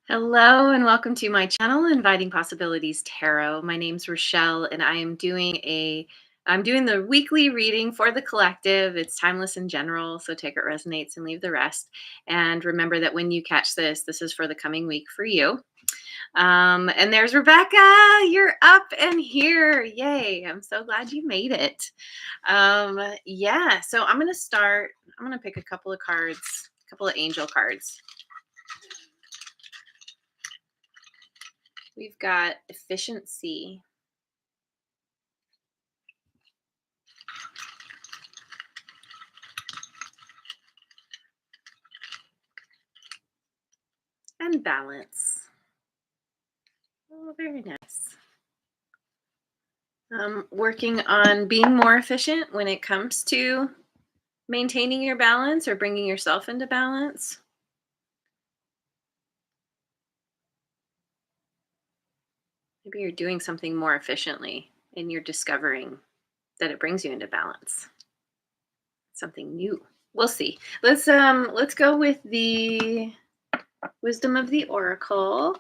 Hello and welcome to my channel, Inviting Possibilities Tarot. My name's Rochelle and I'm doing the weekly reading for the collective. It's timeless and general, so take what resonates and leave the rest. And remember that when you catch this is for the coming week for you. And there's Rebecca. You're up and here. Yay. I'm so glad you made it. Yeah, so I'm going to pick a couple of cards, a couple of angel cards. We've got efficiency, and balance. Oh, very nice. Working on being more efficient when it comes to maintaining your balance or bringing yourself into balance. Maybe you're doing something more efficiently and you're discovering that it brings you into balance. Something new. We'll see. Let's go with the wisdom of the oracle.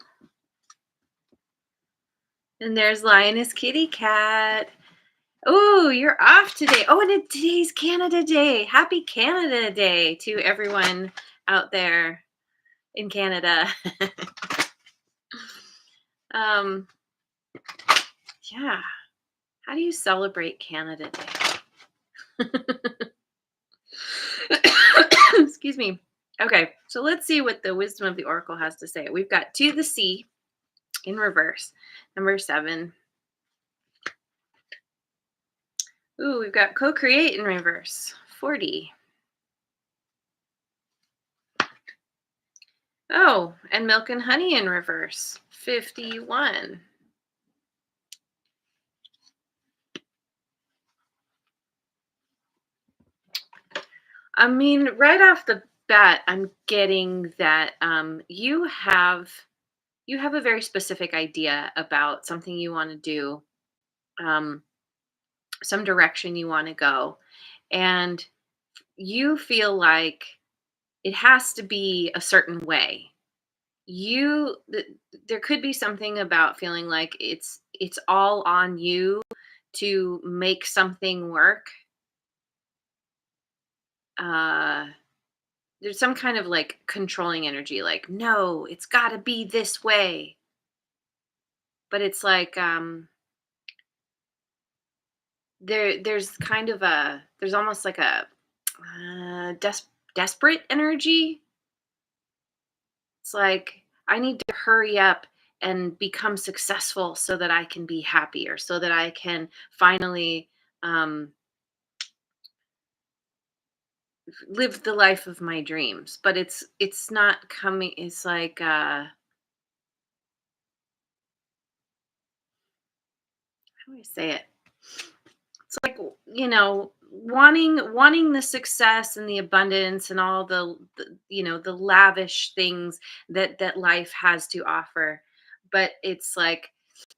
And there's Lioness Kitty Cat. Oh, you're off today. Oh, and today's Canada Day. Happy Canada Day to everyone out there in Canada. Yeah. How do you celebrate Canada Day? Excuse me. Okay, so let's see what the wisdom of the oracle has to say. We've got To the Sea in reverse, number 7. Ooh, we've got Co-create in reverse, 40. Oh, and Milk and Honey in reverse, 51. I mean, right off the bat, I'm getting that you have a very specific idea about something you want to do, um, some direction you want to go, and you feel like it has to be a certain way. There could be something about feeling like it's all on you to make something work. Uh, there's some kind of like controlling energy, like no, it's got to be this way. But it's like there's almost like a desperate energy. It's like I need to hurry up and become successful so that I can be happier, so that I can finally um, live the life of my dreams. But it's not coming. It's like how do I say it? It's like, wanting the success and the abundance and all the lavish things that life has to offer, but it's like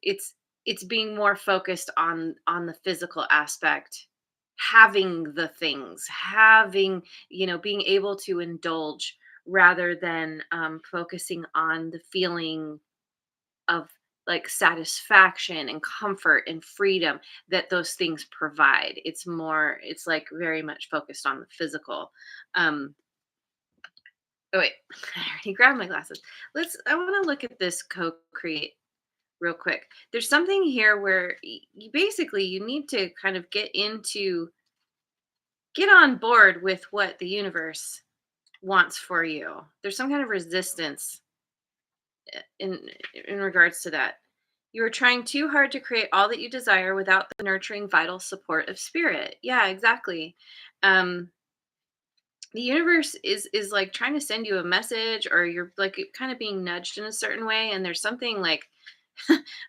it's it's being more focused on the physical aspect, having the things, having, being able to indulge rather than focusing on the feeling of like satisfaction and comfort and freedom that those things provide. It's like very much focused on the physical. Um, oh wait, I already grabbed my glasses. I want to look at this co-create real quick. There's something here where you need to kind of get on board with what the universe wants for you. There's some kind of resistance in in regards to that. You are trying too hard to create all that you desire without the nurturing, vital support of spirit. Yeah, exactly. Um, the universe is like trying to send you a message, or you're like kind of being nudged in a certain way, and there's something like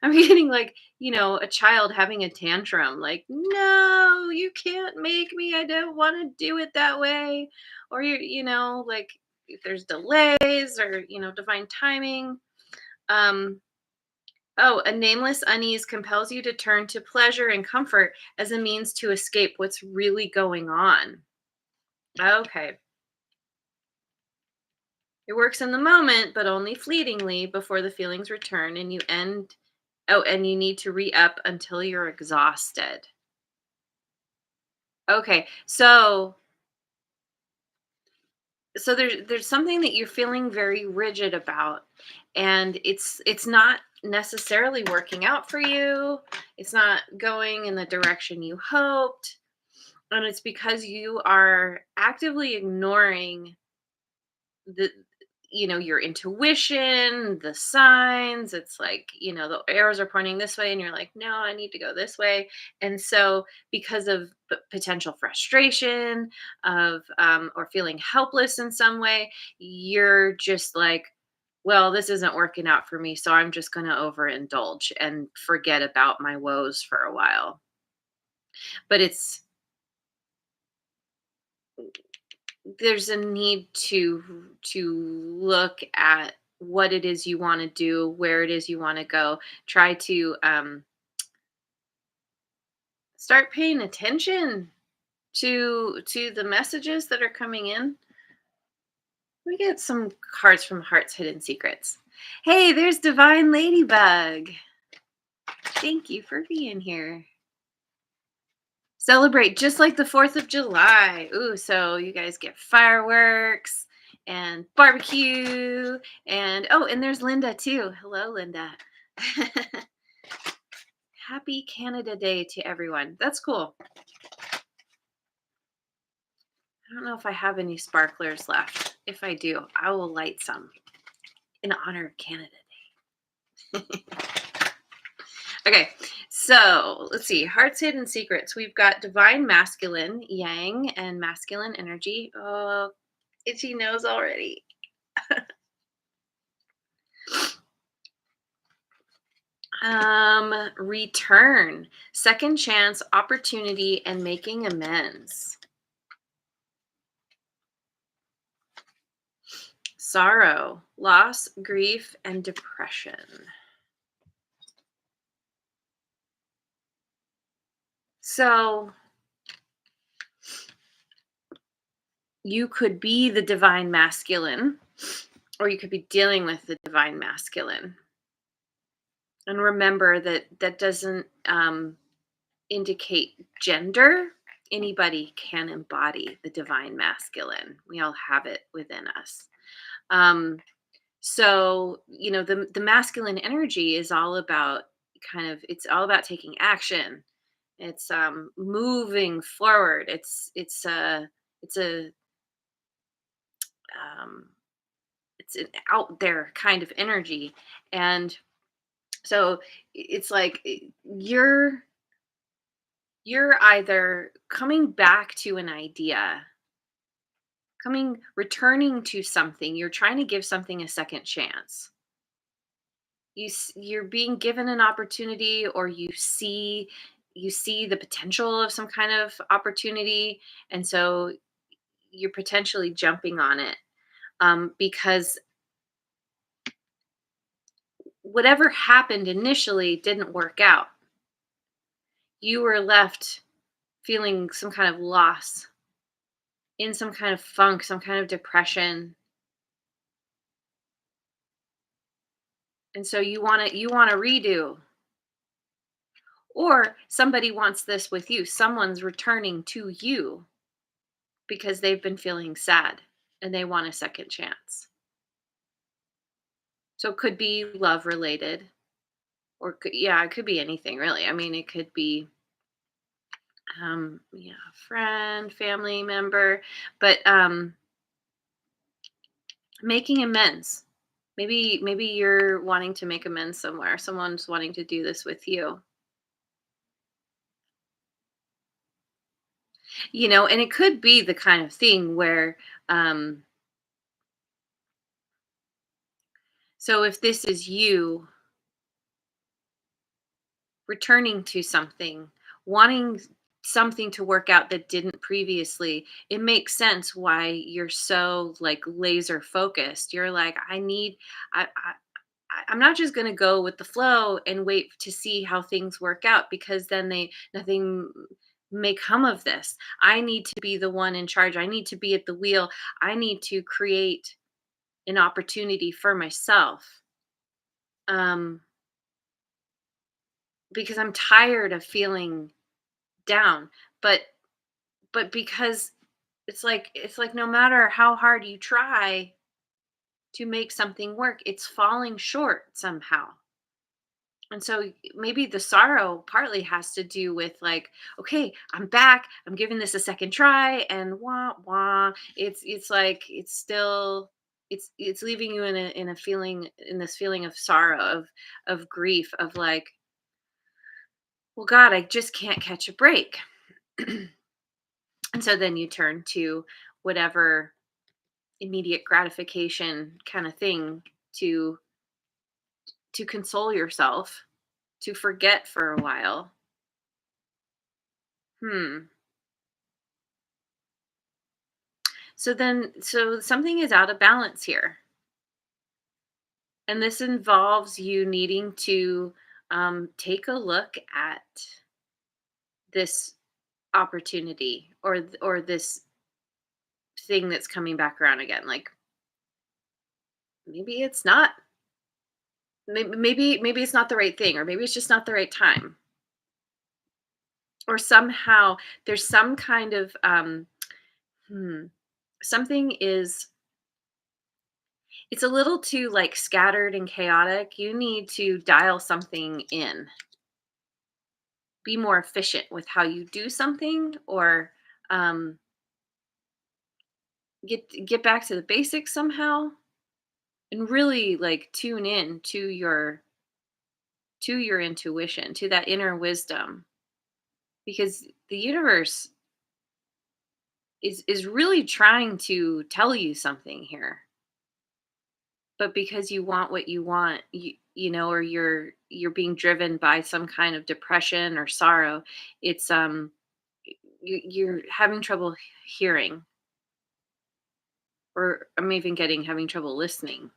I'm getting like, a child having a tantrum, like, no, you can't make me. I don't want to do it that way. Or like if there's delays or, divine timing. Um, Oh, a nameless unease compels you to turn to pleasure and comfort as a means to escape what's really going on. Okay. It works in the moment, but only fleetingly before the feelings return and you end. Oh, and you need to re-up until you're exhausted. Okay. So there's something that you're feeling very rigid about, and it's not necessarily working out for you. It's not going in the direction you hoped, and it's because you are actively ignoring the your intuition, the signs. It's like, the arrows are pointing this way and you're like, no, I need to go this way. And so because of potential frustration of or feeling helpless in some way, you're just like, well, this isn't working out for me, so I'm just going to overindulge and forget about my woes for a while. But there's a need to look at what it is you want to do, where it is you want to go. Try to start paying attention to the messages that are coming in. We get some cards from Heart's Hidden Secrets. Hey, there's Divine Ladybug. Thank you for being here. Celebrate just like the 4th of July. Ooh, so you guys get fireworks and barbecue. And oh, and there's Linda too. Hello, Linda. Happy Canada Day to everyone. That's cool. I don't know if I have any sparklers left. If I do, I will light some in honor of Canada Day. Okay, so let's see. Heart's Hidden Secrets. We've got divine masculine, yang, and masculine energy. Oh, itchy nose already. Return, second chance, opportunity, and making amends. Sorrow, loss, grief, and depression. So you could be the divine masculine, or you could be dealing with the divine masculine. And remember that that doesn't indicate gender. Anybody can embody the divine masculine. We all have it within us. Um, so the masculine energy is all about it's all about taking action. It's moving forward. Um, it's an out there kind of energy, and so it's like you're either coming back to an idea, returning to something. You're trying to give something a second chance. You're being given an opportunity, or you see the potential of some kind of opportunity, and so you're potentially jumping on it, because whatever happened initially didn't work out. You were left feeling some kind of loss, in some kind of funk, some kind of depression. And so you want to redo, or somebody wants this with you. Someone's returning to you because they've been feeling sad and they want a second chance. So it could be love related, or yeah, it could be anything really. I mean, it could be yeah, friend, family member, but making amends. Maybe you're wanting to make amends somewhere. Someone's wanting to do this with you. And it could be the kind of thing where so if this is you returning to something, wanting something to work out that didn't previously, it makes sense why you're so like laser focused. You're like, I'm not just going to go with the flow and wait to see how things work out, because then nothing may come of this. I need to be the one in charge. I need to be at the wheel. I need to create an opportunity for myself, um, because I'm tired of feeling down. But because it's like no matter how hard you try to make something work, it's falling short somehow. And so maybe the sorrow partly has to do with like, okay, I'm back. I'm giving this a second try, and wah wah. It's like it's still it's leaving you in a feeling in this feeling of sorrow, of grief, of like, well, God, I just can't catch a break. And so then you turn to whatever immediate gratification kind of thing to console yourself, to forget for a while. Hmm. So something is out of balance here. And this involves you needing to take a look at this opportunity, or this thing that's coming back around again. Like, maybe it's not, maybe it's not the right thing, or maybe it's just not the right time, or somehow there's some kind of hmm, something is, it's a little too like scattered and chaotic. You need to dial something in, be more efficient with how you do something, or um, get back to the basics somehow, and really like tune in to your intuition, to that inner wisdom, because the universe is really trying to tell you something here. But because you want what you want, or you're being driven by some kind of depression or sorrow, it's you're having trouble hearing, or I'm even getting having trouble listening.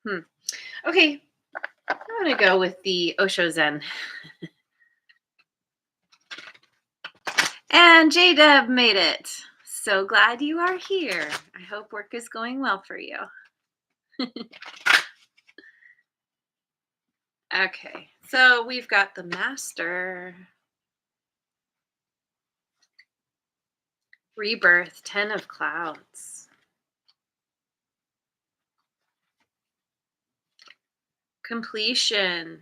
Hmm. Okay, I'm gonna go with the Osho Zen. And J Dub made it. So glad you are here. I hope work is going well for you. Okay, so we've got the Master, Rebirth, Ten of Clouds, Completion.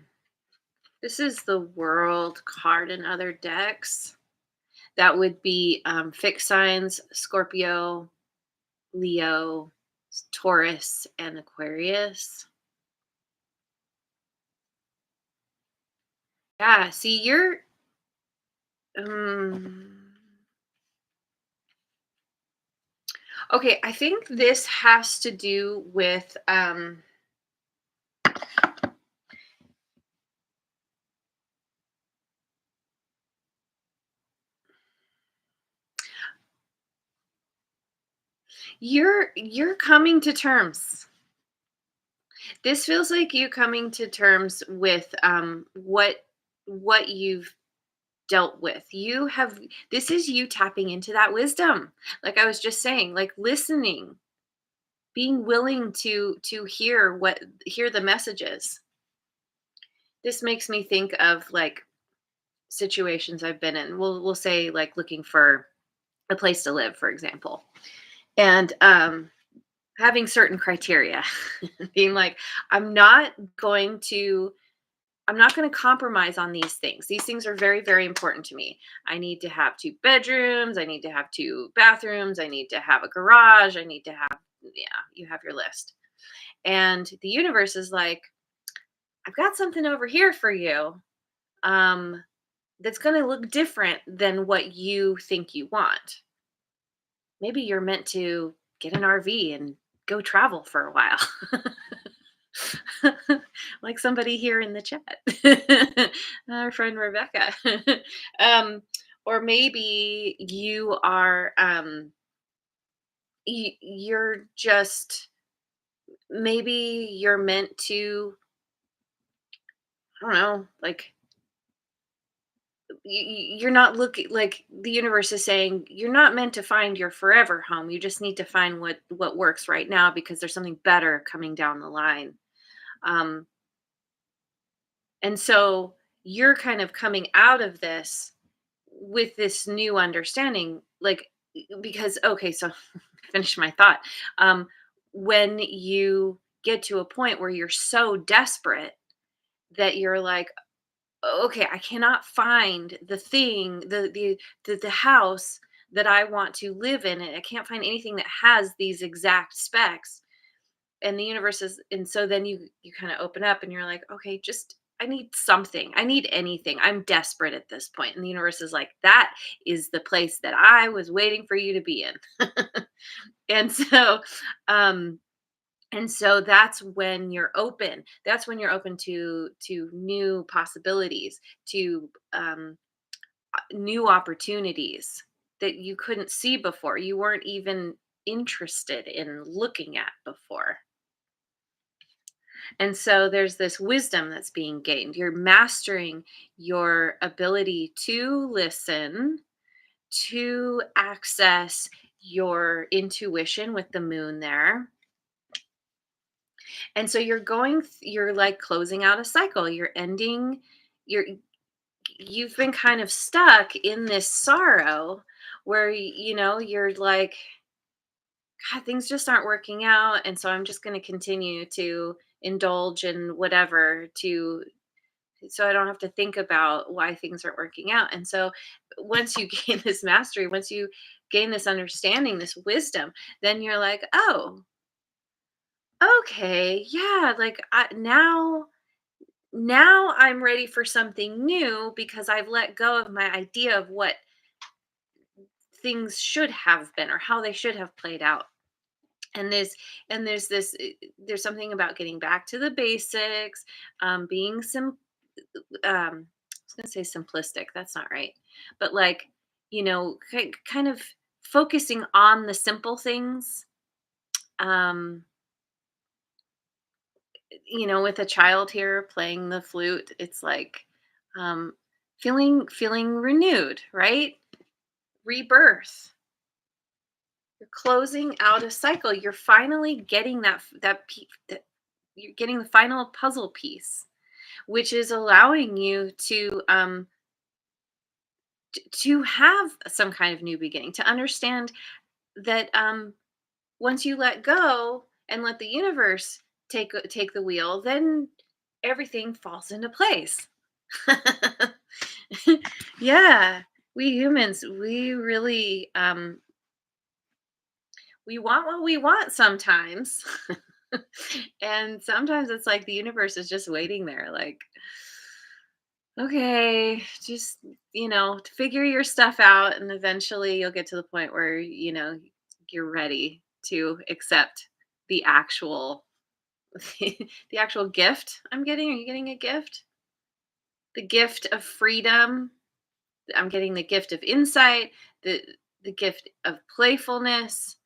This is the World card in other decks. That would be fixed signs: Scorpio, Leo, Taurus, and Aquarius. Yeah, see, you're. Um, okay, I think this has to do with you're coming to terms. This feels like you coming to terms with what you've dealt with. You have, this is you tapping into that wisdom. Like I was just saying, like listening, being willing to hear the messages. This makes me think of like situations I've been in. We'll say like looking for a place to live, for example. And having certain criteria, being like, I'm not going to I'm not going to compromise on these things. These things are very, very important to me. I need to have two bedrooms. I need to have two bathrooms. I need to have a garage. I need to have, yeah, you have your list. And the universe is like, I've got something over here for you, um, that's going to look different than what you think you want. Maybe you're meant to get an RV and go travel for a while. Like somebody here in the chat, our friend Rebecca. um, or maybe you are, you're just, maybe you're meant to, I don't know, like you're not looking like the universe is saying you're not meant to find your forever home. You just need to find what works right now because there's something better coming down the line. Um, and so you're kind of coming out of this with this new understanding, like because okay, so finish my thought. Um, when you get to a point where you're so desperate that you're like, okay, I cannot find the thing, the house that I want to live in. I can't find anything that has these exact specs. And the universe is, and so then you kind of open up and you're like, okay, just I need something. I need anything. I'm desperate at this point. And the universe is like, that is the place that I was waiting for you to be in. and so um and so that's when you're open. That's when you're open to new possibilities, to new opportunities that you couldn't see before. You weren't even interested in looking at before. And so there's this wisdom that's being gained. You're mastering your ability to listen, to access your intuition with the moon there. And so you're like closing out a cycle. You're ending, you've been kind of stuck in this sorrow where you're like, God, things just aren't working out, and so I'm just going to continue to indulge in whatever to so I don't have to think about why things aren't working out. And so once you gain this mastery, once you gain this understanding, this wisdom, then you're like, oh, okay, yeah, like now I'm ready for something new because I've let go of my idea of what things should have been or how they should have played out. And there's this there's something about getting back to the basics, being I was gonna say simplistic. That's not right, but like kind of focusing on the simple things. Um, with a child here playing the flute, it's like um, feeling renewed, right? Rebirth. You're closing out a cycle. You're finally getting that you're getting the final puzzle piece, which is allowing you to have some kind of new beginning, to understand that once you let go and let the universe take the wheel, then everything falls into place. Yeah, we humans, we really we want what we want sometimes. And sometimes it's like the universe is just waiting there, like, okay, just, figure your stuff out. And eventually you'll get to the point where, you're ready to accept the actual, the actual gift I'm getting. Are you getting a gift? The gift of freedom. I'm getting the gift of insight, the, the gift of playfulness.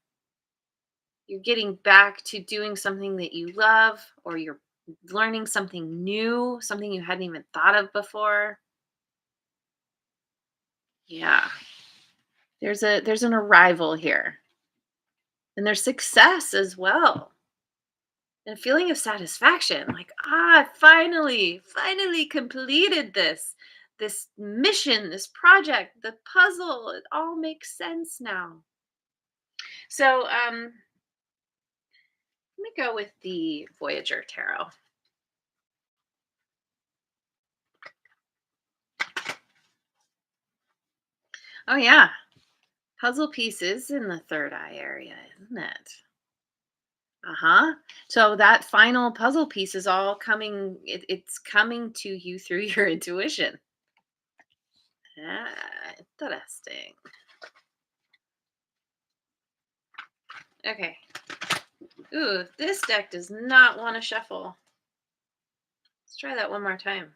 You're getting back to doing something that you love, or you're learning something new, something you hadn't even thought of before. Yeah. There's an arrival here. And there's success as well. And a feeling of satisfaction, like, I finally completed this mission, this project, the puzzle. It all makes sense now. So let me go with the Voyager Tarot. Oh yeah. Puzzle pieces in the third eye area, isn't it? Uh-huh. So that final puzzle piece is all coming, it's coming to you through your intuition. Ah, interesting. Okay. Ooh, this deck does not want to shuffle. Let's try that one more time.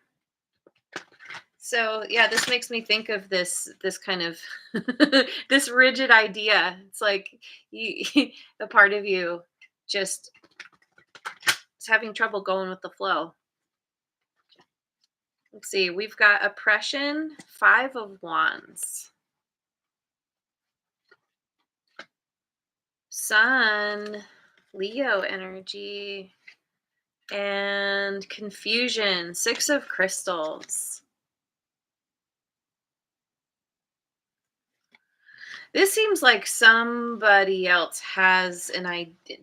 So yeah, this makes me think of this kind of this rigid idea. It's like you, a part of you just is having trouble going with the flow. Let's see. We've got oppression, 5 of Wands, Sun, Leo energy, and confusion, 6 of Crystals. This seems like somebody else has an idea.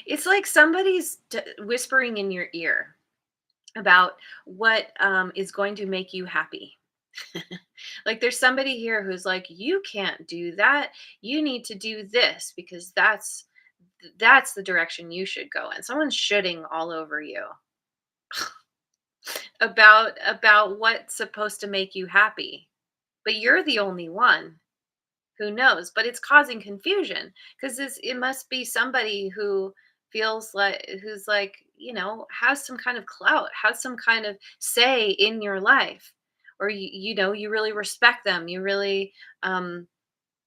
It's like somebody's whispering in your ear about what is going to make you happy. Like there's somebody here who's like, you can't do that. You need to do this because that's the direction you should go in. Someone's shitting all over you about what's supposed to make you happy. But you're the only one who knows, but it's causing confusion because it must be somebody who feels like who's like, has some kind of clout, has some kind of say in your life, or you really respect them, you really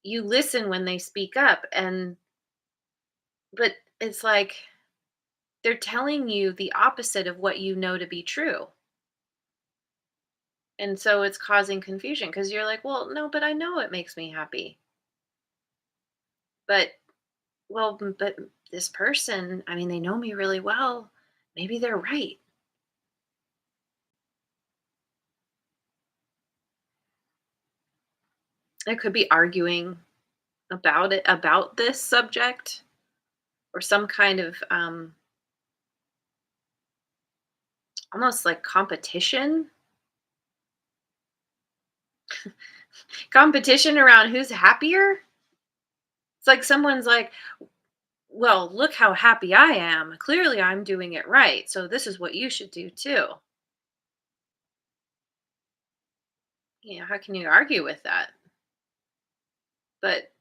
you listen when they speak up, and but it's like they're telling you the opposite of what you know to be true. And so it's causing confusion because you're like, well, no, but I know it makes me happy. But but this person, I mean, they know me really well. Maybe they're right. I could be arguing about this subject, or some kind of almost like competition around who's happier. It's like someone's like, well, look how happy I am. Clearly I'm doing it right. So this is what you should do too. How can you argue with that? But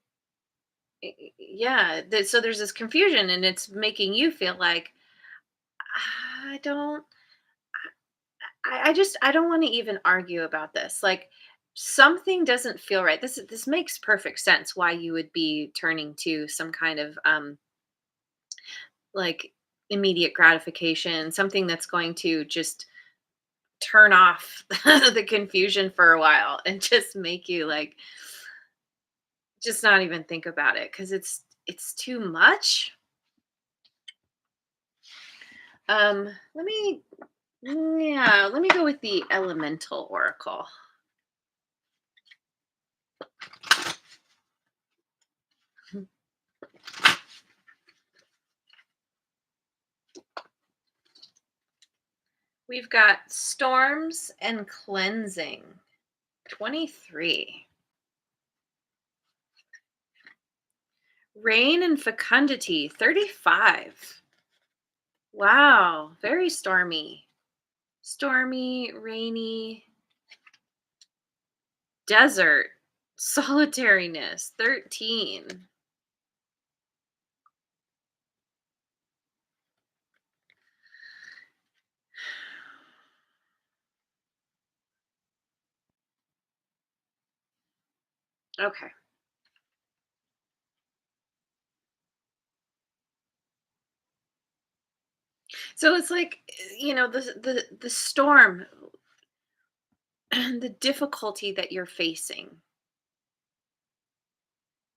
yeah, so there's this confusion, and it's making you feel like I don't I don't want to even argue about this. Like something doesn't feel right. This makes perfect sense why you would be turning to some kind of like immediate gratification, something that's going to just turn off the confusion for a while and just make you like just not even think about it because it's too much. Let me yeah, let me go with the elemental oracle. We've got storms and cleansing, 23. Rain and fecundity, 35. Wow, very stormy. Stormy, rainy, desert, solitariness, 13. Okay. So it's like, the storm, the difficulty that you're facing,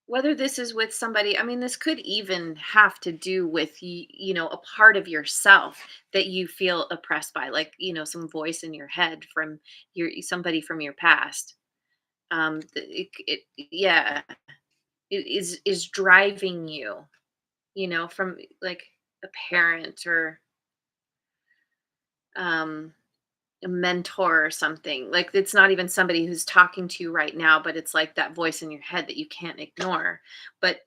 whether this is with somebody, I mean, this could even have to do with a part of yourself that you feel oppressed by, like, some voice in your head from somebody from your past. Yeah, it is driving you, from like a parent, or um a mentor or something. Like it's not even somebody who's talking to you right now, but it's like that voice in your head that you can't ignore. But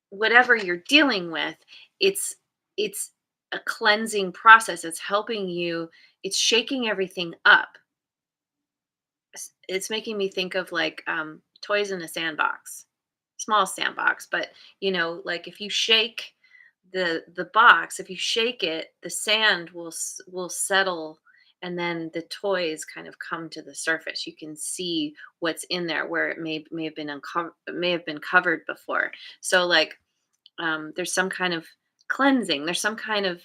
whatever you're dealing with, it's a cleansing process. It's helping you, it's shaking everything up. It's making me think of like toys in a sandbox, small sandbox, but like if you shake the box, if you shake it, the sand will settle and then the toys kind of come to the surface. You can see what's in there where it may have been may have been covered before. So like there's some kind of cleansing. There's some kind of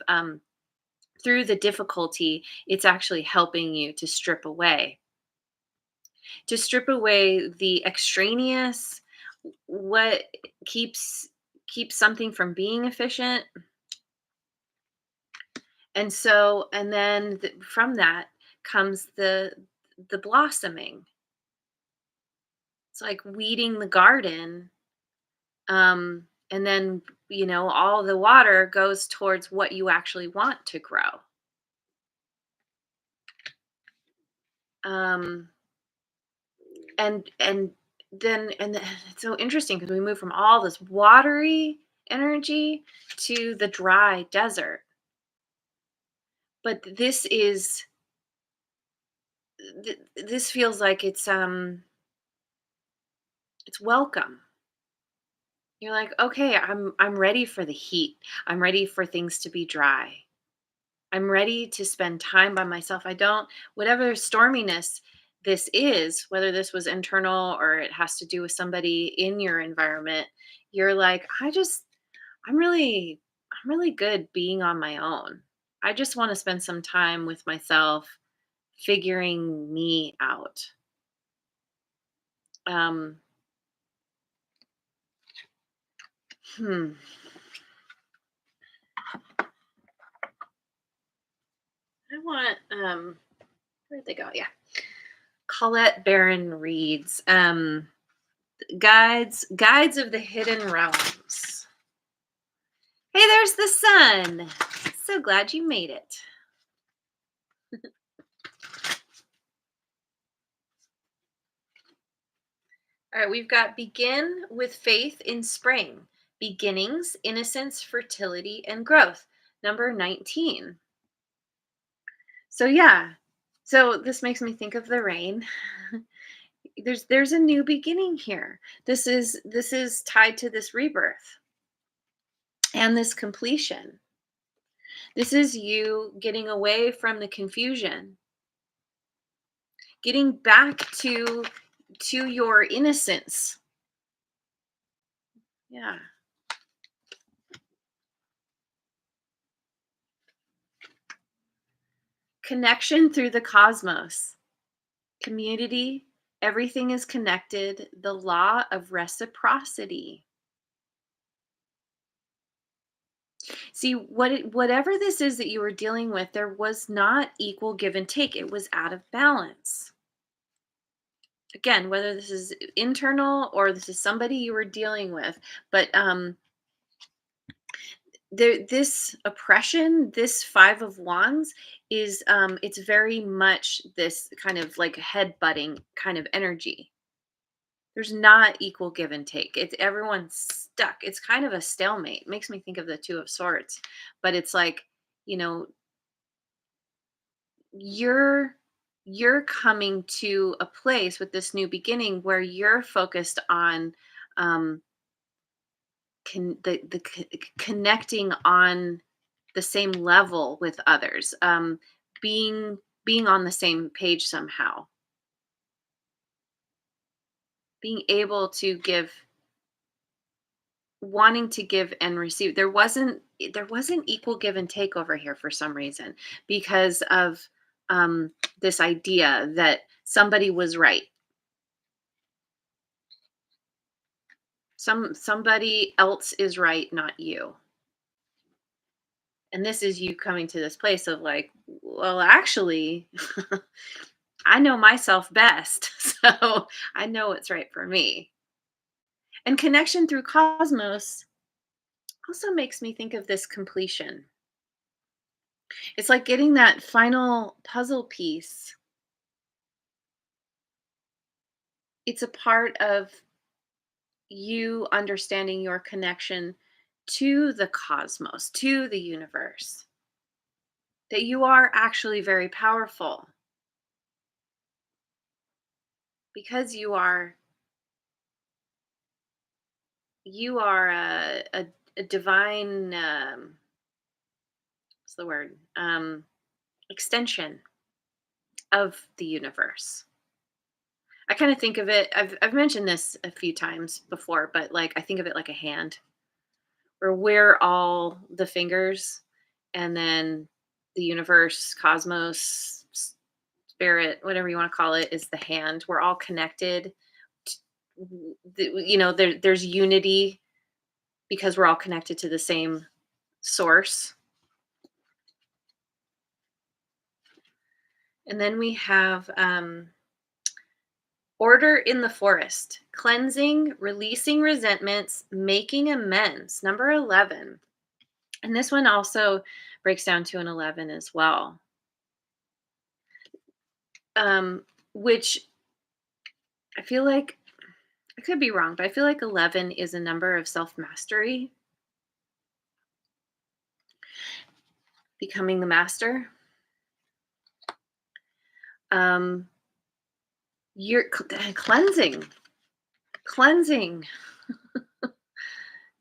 through the difficulty, it's actually helping you to strip away the extraneous, what keeps keeps something from being efficient. And so, and then from that comes the blossoming. It's like weeding the garden, and then all the water goes towards what you actually want to grow. Um, and then it's so interesting because we move from all this watery energy to the dry desert. But this feels like it's welcome. You're like, okay, I'm ready for the heat. I'm ready for things to be dry. I'm ready to spend time by myself. I don't, whatever storminess this is, whether this was internal or it has to do with somebody in your environment, you're like, I'm really good being on my own. I just want to spend some time with myself figuring me out. Um, hmm. I want, where'd they go? Yeah. Colette Baron reads, Guides of the Hidden Realms. Hey, there's the sun. So glad you made it. All right, we've got begin with faith in spring, beginnings, innocence, fertility, and growth. Number 19. So yeah. So this makes me think of the rain. There's a new beginning here. This is tied to this rebirth and this completion. This is you getting away from the confusion, getting back to your innocence. Yeah. Connection through the cosmos. Community, everything is connected. The law of reciprocity. See, whatever this is that you were dealing with, there was not equal give and take. It was out of balance. Again, whether this is internal or this is somebody you were dealing with, but this oppression, this Five of Wands, is it's very much this kind of like head butting kind of energy. There's not equal give and take. It's everyone's stuck. It's kind of a stalemate. It makes me think of the Two of Swords, but it's like, you know, you're you're coming to a place with this new beginning where you're focused on um connecting on the same level with others, being on the same page somehow, being able to give, wanting to give and receive. There wasn't equal give and take over here for some reason because of this idea that somebody was right. Somebody else is right, not you. And this is you coming to this place of like, well, actually, I know myself best. So I know what's right for me. And connection through cosmos also makes me think of this completion. It's like getting that final puzzle piece. It's a part of you understanding your connection to the cosmos, to the universe, that you are actually very powerful because you are a divine, what's the word, extension. of the universe. I kind of think of it, I've mentioned this a few times before, but like I think of it like a hand where we're all the fingers, and then the universe, cosmos, spirit, whatever you want to call it, is the hand. We're all connected. There's unity because we're all connected to the same source. And then we have order in the forest, cleansing, releasing resentments, making amends. Number 11. And this one also breaks down to an 11 as well, which I feel like, I could be wrong, but I feel like 11 is a number of self mastery, becoming the master. Um, you're cleansing, cleansing.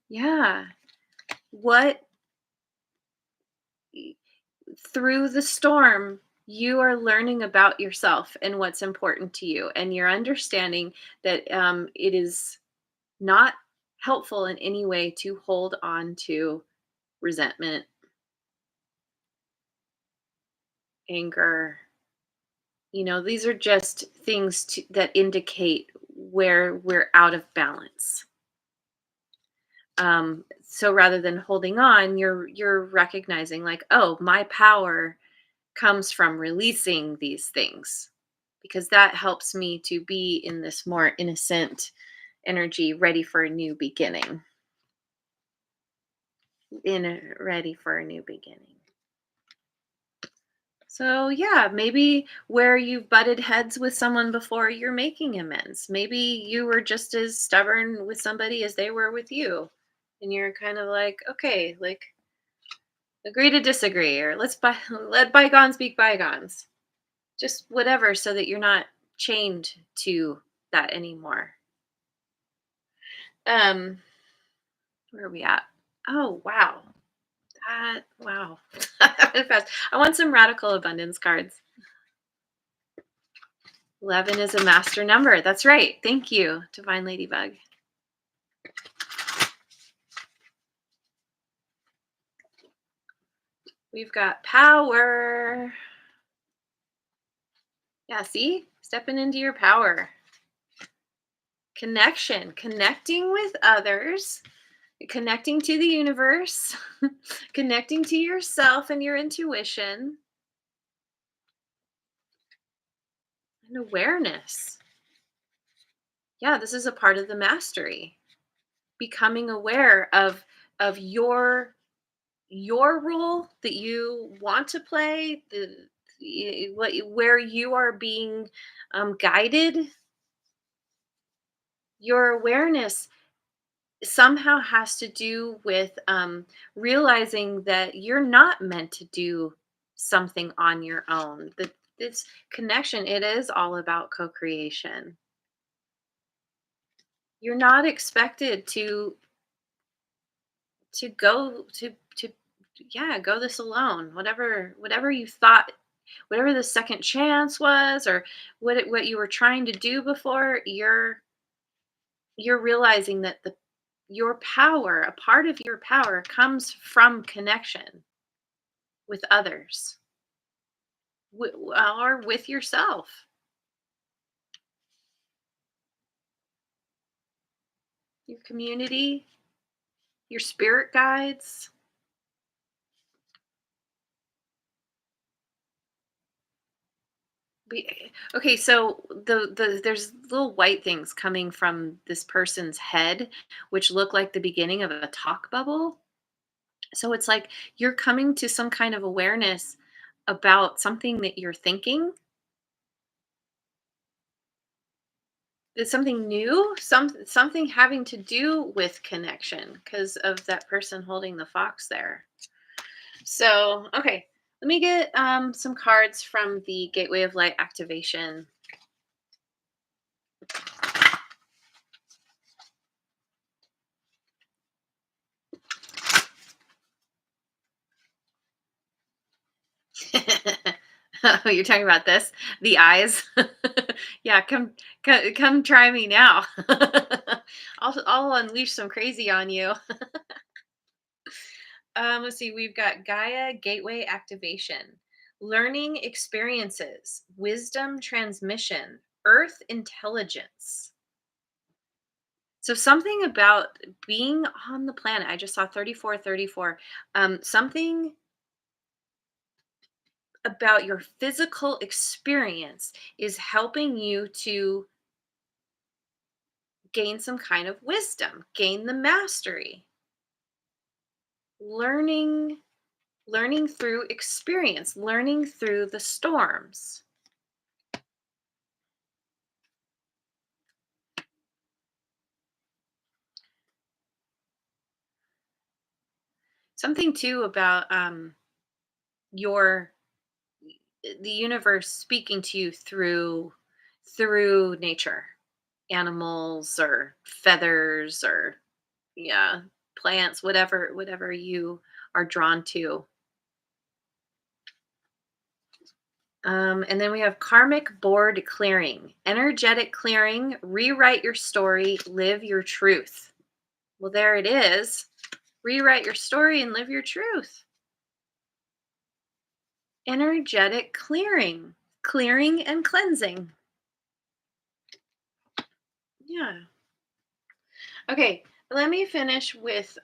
Yeah. What through the storm, you are learning about yourself and what's important to you, and you're understanding that it is not helpful in any way to hold on to resentment, anger. These are just things that indicate where we're out of balance. So rather than holding on, you're recognizing like, oh, my power comes from releasing these things, because that helps me to be in this more innocent energy, ready for a new beginning. Ready for a new beginning. So, yeah, maybe where you've butted heads with someone before, you're making amends. Maybe you were just as stubborn with somebody as they were with you. And you're kind of like, okay, like agree to disagree, or let bygones be bygones. Just whatever, so that you're not chained to that anymore. Um, where are we at? Oh, wow. Wow. That went fast. I want some radical abundance cards. 11 is a master number. That's right. Thank you, Divine Ladybug. We've got power. Yeah, see? Stepping into your power. Connection, connecting with others, connecting to the universe, connecting to yourself and your intuition, and awareness. Yeah, this is a part of the mastery. Becoming aware of your role that you want to play, where you are being guided. Your awareness somehow has to do with realizing that you're not meant to do something on your own. That this connection, it is all about co-creation. You're not expected to go to yeah, go this alone. Whatever you thought, whatever the second chance was, or what you were trying to do before, you're realizing that your power, a part of your power, comes from connection with others, or with yourself. Your community, your spirit guides. Okay, so there's little white things coming from this person's head, which look like the beginning of a talk bubble. So it's like you're coming to some kind of awareness about something that you're thinking. It's something new, something having to do with connection because of that person holding the fox there. So, okay, let me get some cards from the Gateway of Light activation. Oh, you're talking about this? The eyes? Yeah, come try me now. I'll unleash some crazy on you. Let's see, we've got Gaia Gateway Activation, Learning Experiences, Wisdom Transmission, Earth Intelligence. So something about being on the planet, I just saw 3434. Something about your physical experience is helping you to gain some kind of wisdom, gain the mastery, learning learning through experience, learning through the storms. Something too about your the universe speaking to you through nature, animals or feathers or yeah, plants, whatever you are drawn to. And then we have karmic board clearing, energetic clearing, rewrite your story, live your truth. Well, there it is. Rewrite your story and live your truth. Energetic clearing, clearing and cleansing. Yeah. Okay, let me finish with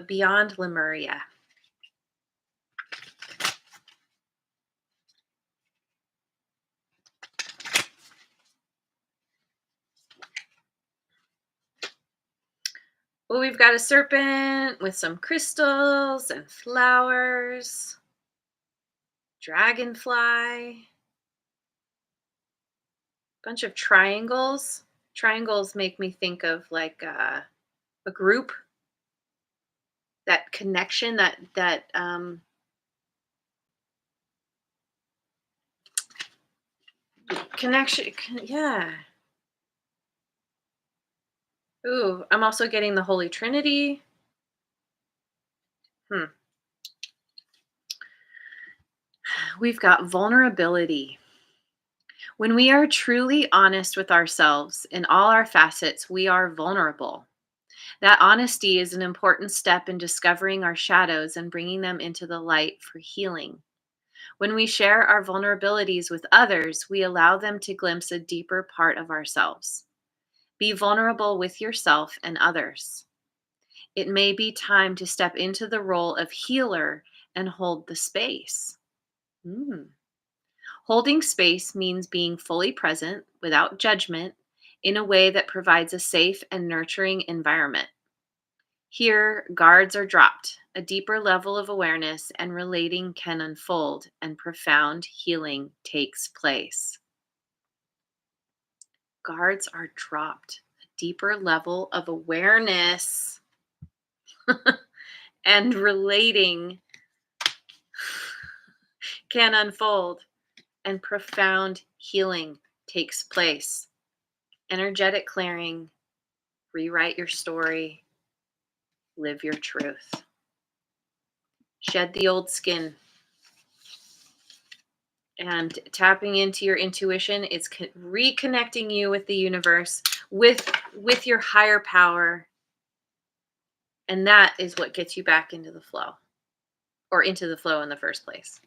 Beyond Lemuria. Well, we've got a serpent with some crystals and flowers, dragonfly, bunch of triangles. Triangles make me think of like a group, that connection, that connection. Yeah. Ooh, I'm also getting the Holy Trinity. Hmm. We've got vulnerability. When we are truly honest with ourselves in all our facets, we are vulnerable. That honesty is an important step in discovering our shadows and bringing them into the light for healing. When we share our vulnerabilities with others, we allow them to glimpse a deeper part of ourselves. Be vulnerable with yourself and others. It may be time to step into the role of healer and hold the space. Mm. Holding space means being fully present without judgment in a way that provides a safe and nurturing environment. Here, guards are dropped, a deeper level of awareness and relating can unfold, and profound healing takes place. Guards are dropped, a deeper level of awareness and relating can unfold, and profound healing takes place. Energetic clearing, rewrite your story, live your truth. Shed the old skin. And tapping into your intuition, it's reconnecting you with the universe, with your higher power, and that is what gets you back into the flow, or into the flow in the first place.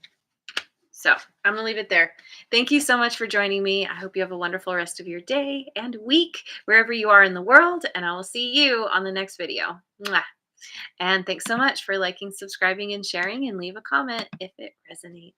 So I'm gonna leave it there. Thank you so much for joining me. I hope you have a wonderful rest of your day and week wherever you are in the world, and I will see you on the next video. Mwah. And thanks so much for liking, subscribing, and sharing, and leave a comment if it resonates.